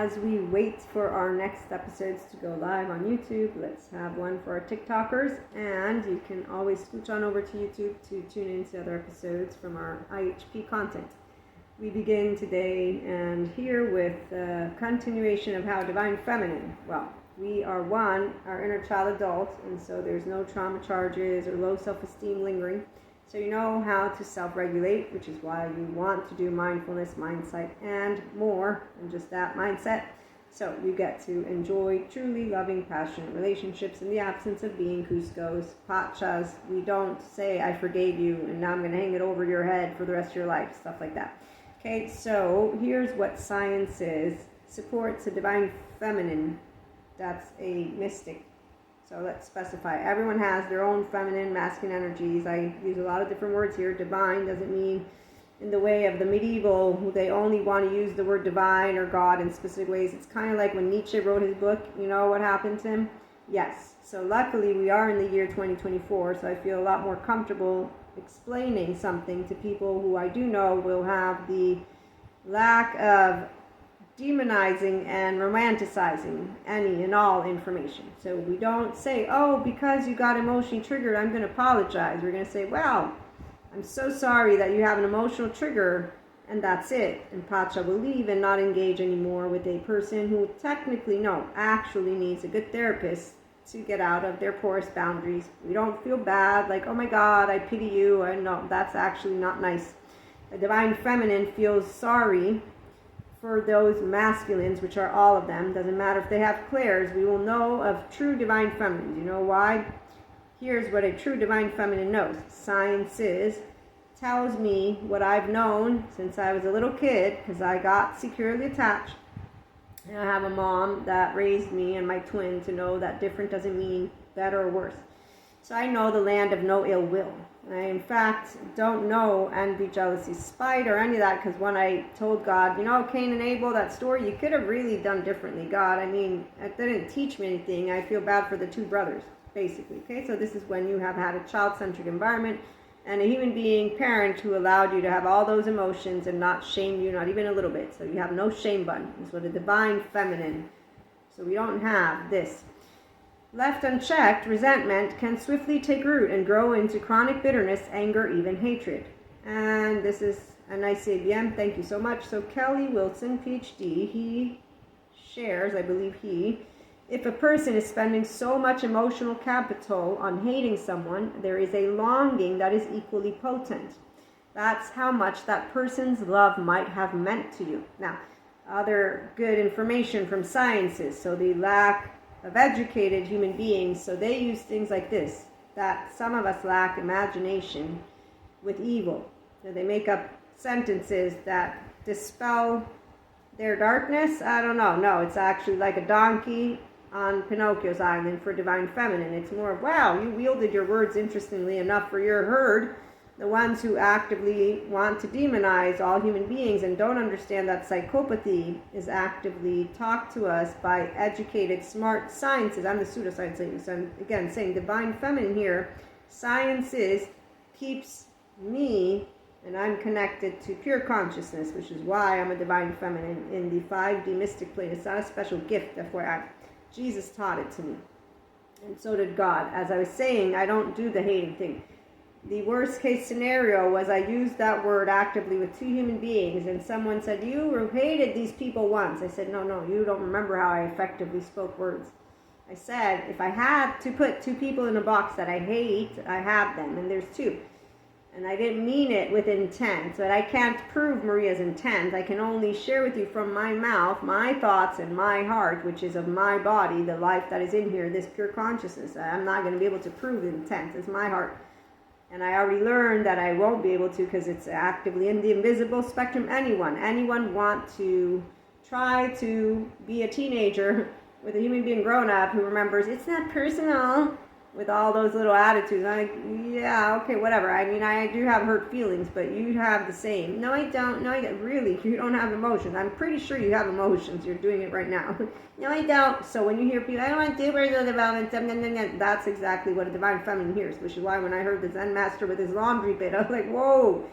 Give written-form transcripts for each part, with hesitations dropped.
as we wait for our next episodes to go live on YouTube, let's have one for our TikTokers. And you can always scooch on over to YouTube to tune into other episodes from our IHP content. We begin today and here with a continuation of how Divine Feminine, well, we are one, our inner child adult, and so there's no trauma charges or low self-esteem lingering. So you know how to self-regulate, which is why you want to do mindfulness, mindset, and more than just that mindset. So you get to enjoy truly loving, passionate relationships in the absence of being Cuscos, Pachas. We don't say, I forgave you, and now I'm going to hang it over your head for the rest of your life, stuff like that. Okay, so here's what science is. Supports a Divine Feminine. That's a mystic. So let's specify. Everyone has their own feminine, masculine energies. I use a lot of different words here. Divine doesn't mean in the way of the medieval, who they only want to use the word divine or God in specific ways. It's kind of like when Nietzsche wrote his book. You know what happened to him? Yes. So luckily we are in the year 2024, so I feel a lot more comfortable explaining something to people who I do know will have the lack of demonizing and romanticizing any and all information. So we don't say, oh, because you got emotionally triggered, I'm going to apologize. We're going to say, well, I'm so sorry that you have an emotional trigger, and that's it. And Pacha will leave and not engage anymore with a person who technically, actually needs a good therapist to get out of their porous boundaries. We don't feel bad, like, oh my God, I pity you. And no, that's actually not nice. The Divine Feminine feels sorry for those masculines, which are all of them. Doesn't matter if they have clairs, we will know of true Divine Feminine. You know why? Here's what a true Divine Feminine knows. Science tells me what I've known since I was a little kid, because I got securely attached. And I have a mom that raised me and my twin to know that different doesn't mean better or worse. So I know the land of no ill will. I, in fact, don't know envy, jealousy, spite, or any of that, because when I told God, Cain and Abel, that story, you could have really done differently, God. I mean, it didn't teach me anything. I feel bad for the two brothers, basically. Okay, so this is when you have had a child-centric environment and a human being parent who allowed you to have all those emotions and not shame you, not even a little bit. So you have no shame button. It's what a Divine Feminine. So we don't have this. Left unchecked, resentment can swiftly take root and grow into chronic bitterness, anger, even hatred. And this is a nice ABM. Thank you so much. So Kelly Wilson, PhD, he shares, I believe if a person is spending so much emotional capital on hating someone, there is a longing that is equally potent. That's how much that person's love might have meant to you. Now, other good information from sciences. So the lack of educated human beings, so they use things like this, that some of us lack imagination with evil. So they make up sentences that dispel their darkness. I don't know. No, it's actually like a donkey on Pinocchio's island for Divine Feminine. It's more of, wow, you wielded your words interestingly enough for your herd. The ones who actively want to demonize all human beings and don't understand that psychopathy is actively taught to us by educated, smart sciences. I'm the pseudoscience lady, so I'm again saying Divine Feminine here. Science keeps me, and I'm connected to pure consciousness, which is why I'm a Divine Feminine in the 5D mystic plane. It's not a special gift, FYI. Jesus taught it to me, and so did God. As I was saying, I don't do the hating thing. The worst case scenario was I used that word actively with two human beings, and someone said, you hated these people once. I said, no, you don't remember how I effectively spoke words. I said, if I had to put two people in a box that I hate, I have them, and there's two. And I didn't mean it with intent, but I can't prove Maria's intent. I can only share with you from my mouth, my thoughts and my heart, which is of my body, the life that is in here, this pure consciousness. I'm not going to be able to prove the intent. It's my heart. And I already learned that I won't be able to, because it's actively in the invisible spectrum. Anyone want to try to be a teenager with a human being grown up who remembers it's not personal, with all those little attitudes. I'm like, yeah, okay, whatever. I mean, I do have hurt feelings, but you have the same. No, I don't. No, I don't. Really, you don't have emotions. I'm pretty sure you have emotions. You're doing it right now. No, I don't. So when you hear people, I don't want to do personal development, that's exactly what a Divine Feminine hears, which is why when I heard the Zen Master with his laundry bit, I was like, whoa,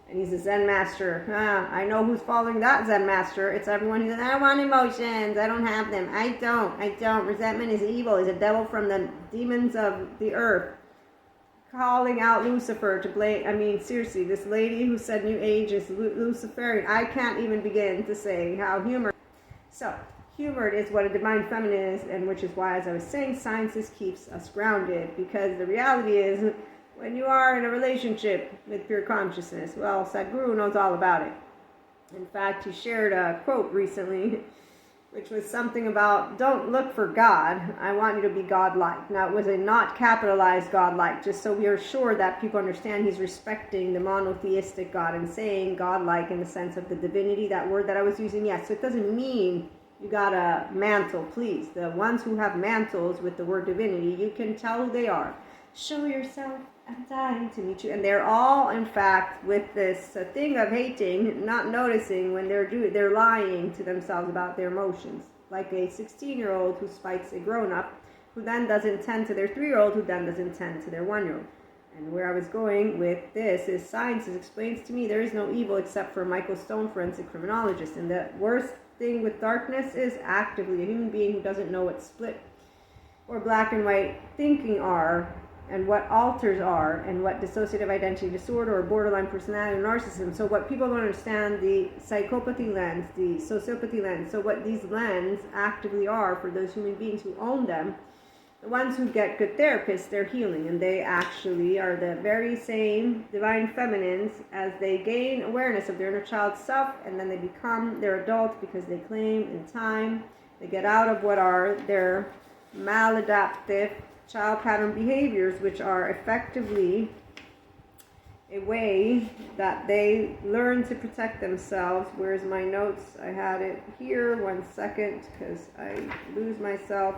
And he's a Zen master. I know who's following that Zen master. It's everyone who says, I don't want emotions. I don't have them. I don't. Resentment is evil. He's a devil from the demons of the earth. Calling out Lucifer to blame. I mean, seriously, this lady who said New Age is Luciferian. I can't even begin to say how humored. So, humored is what a divine feminine is, and which is why, as I was saying, sciences keeps us grounded. Because the reality is, when you are in a relationship with pure consciousness, well, Sadhguru knows all about it. In fact, he shared a quote recently, which was something about, don't look for God, I want you to be godlike. Now, it was a not capitalized godlike, just so we are sure that people understand he's respecting the monotheistic God and saying godlike in the sense of the divinity, that word that I was using. Yes, so it doesn't mean you got a mantle, please. The ones who have mantles with the word divinity, you can tell who they are. Show yourself, I'm dying to meet you. And they're all, in fact, with this thing of hating, not noticing when they're lying to themselves about their emotions. Like a 16-year-old who spites a grown-up, who then doesn't tend to their 3-year-old, who then doesn't tend to their 1-year-old. And where I was going with this is science explains to me there is no evil except for Michael Stone, forensic criminologist. And the worst thing with darkness is actively a human being who doesn't know what split or black and white thinking are, and what alters are, and what dissociative identity disorder or borderline personality or narcissism. So what people don't understand, the psychopathy lens, the sociopathy lens, so what these lenses actively are for those human beings who own them, the ones who get good therapists, they're healing, and they actually are the very same divine feminines as they gain awareness of their inner child self, and then they become their adult because they claim in time, they get out of what are their maladaptive child pattern behaviors, which are effectively a way that they learn to protect themselves. Where's my notes? I had it here. 1 second, because I lose myself.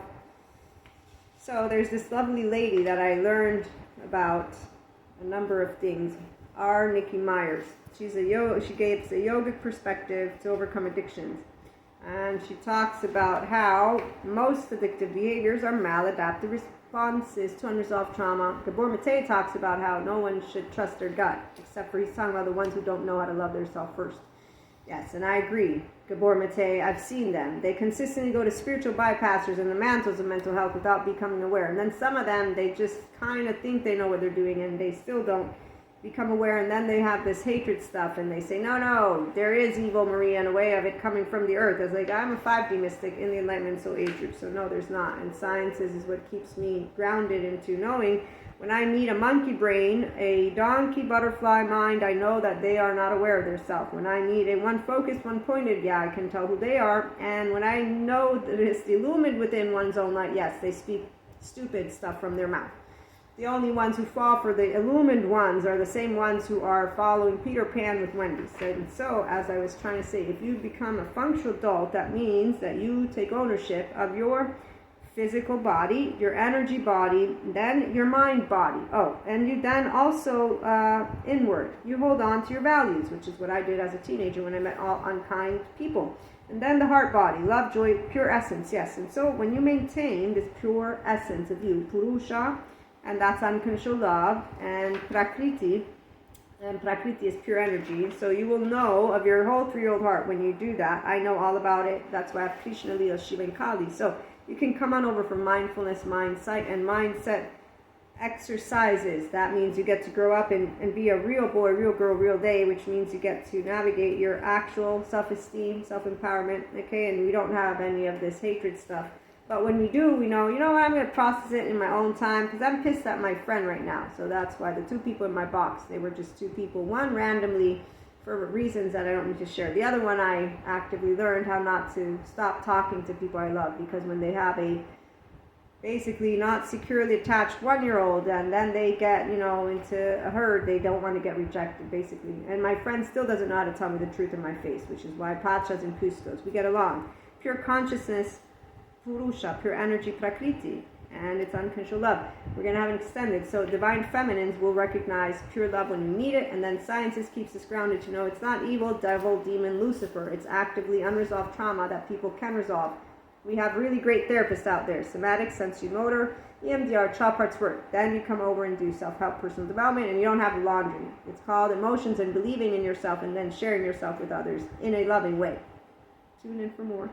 So there's this lovely lady that I learned about a number of things. R. Nikki Myers. She gives a yogic perspective to overcome addictions. And she talks about how most addictive behaviors are maladaptive responses to unresolved trauma. Gabor Mate talks about how no one should trust their gut, except for he's talking about the ones who don't know how to love themselves first. Yes, and I agree. Gabor Mate, I've seen them. They consistently go to spiritual bypassers and the mantles of mental health without becoming aware. And then some of them, they just kind of think they know what they're doing and they still don't become aware, and then they have this hatred stuff and they say, no, there is evil, Maria, in a way of it coming from the earth. It's like, I'm a 5D mystic in the Enlightenment Soul Age group, so no, there's not. And science is what keeps me grounded into knowing when I meet a monkey brain, a donkey butterfly mind, I know that they are not aware of their self. When I meet a one focused, one pointed, yeah, I can tell who they are. And when I know that it's the illumined within one's own light, yes, they speak stupid stuff from their mouth. The only ones who fall for the illumined ones are the same ones who are following Peter Pan with Wendy. And so, as I was trying to say, if you become a functional adult, that means that you take ownership of your physical body, your energy body, then your mind body. Oh, and you then also inward. You hold on to your values, which is what I did as a teenager when I met all unkind people. And then the heart body, love, joy, pure essence, yes. And so when you maintain this pure essence of you, Purusha, and that's unconditional love, and Prakriti is pure energy. So you will know of your whole 3-year-old heart when you do that. I know all about it. That's why I have Krishna, Leela, Shiva, and Kali. So you can come on over for mindfulness, mindset, and mindset exercises. That means you get to grow up and be a real boy, real girl, real day, which means you get to navigate your actual self-esteem, self-empowerment, okay? And we don't have any of this hatred stuff. But when we do, we know, you know what, I'm going to process it in my own time because I'm pissed at my friend right now. So that's why the 2 people in my box, they were just 2 people. One randomly for reasons that I don't need to share. The other one, I actively learned how not to stop talking to people I love, because when they have a basically not securely attached 1-year-old and then they get, into a herd, they don't want to get rejected, basically. And my friend still doesn't know how to tell me the truth in my face, which is why Pachas and Pustos, we get along. Pure consciousness, Purusha, pure energy, Prakriti, and it's unconditional love. We're going to have an extended. So divine feminines will recognize pure love when you need it, and then sciences keeps us grounded to know it's not evil, devil, demon, Lucifer. It's actively unresolved trauma that people can resolve We have really great therapists out there. Somatic, sensory motor, EMDR, child parts work. Then you come over and do self-help, personal development, and you don't have laundry. It's called emotions and believing in yourself and then sharing yourself with others in a loving way. Tune in for more.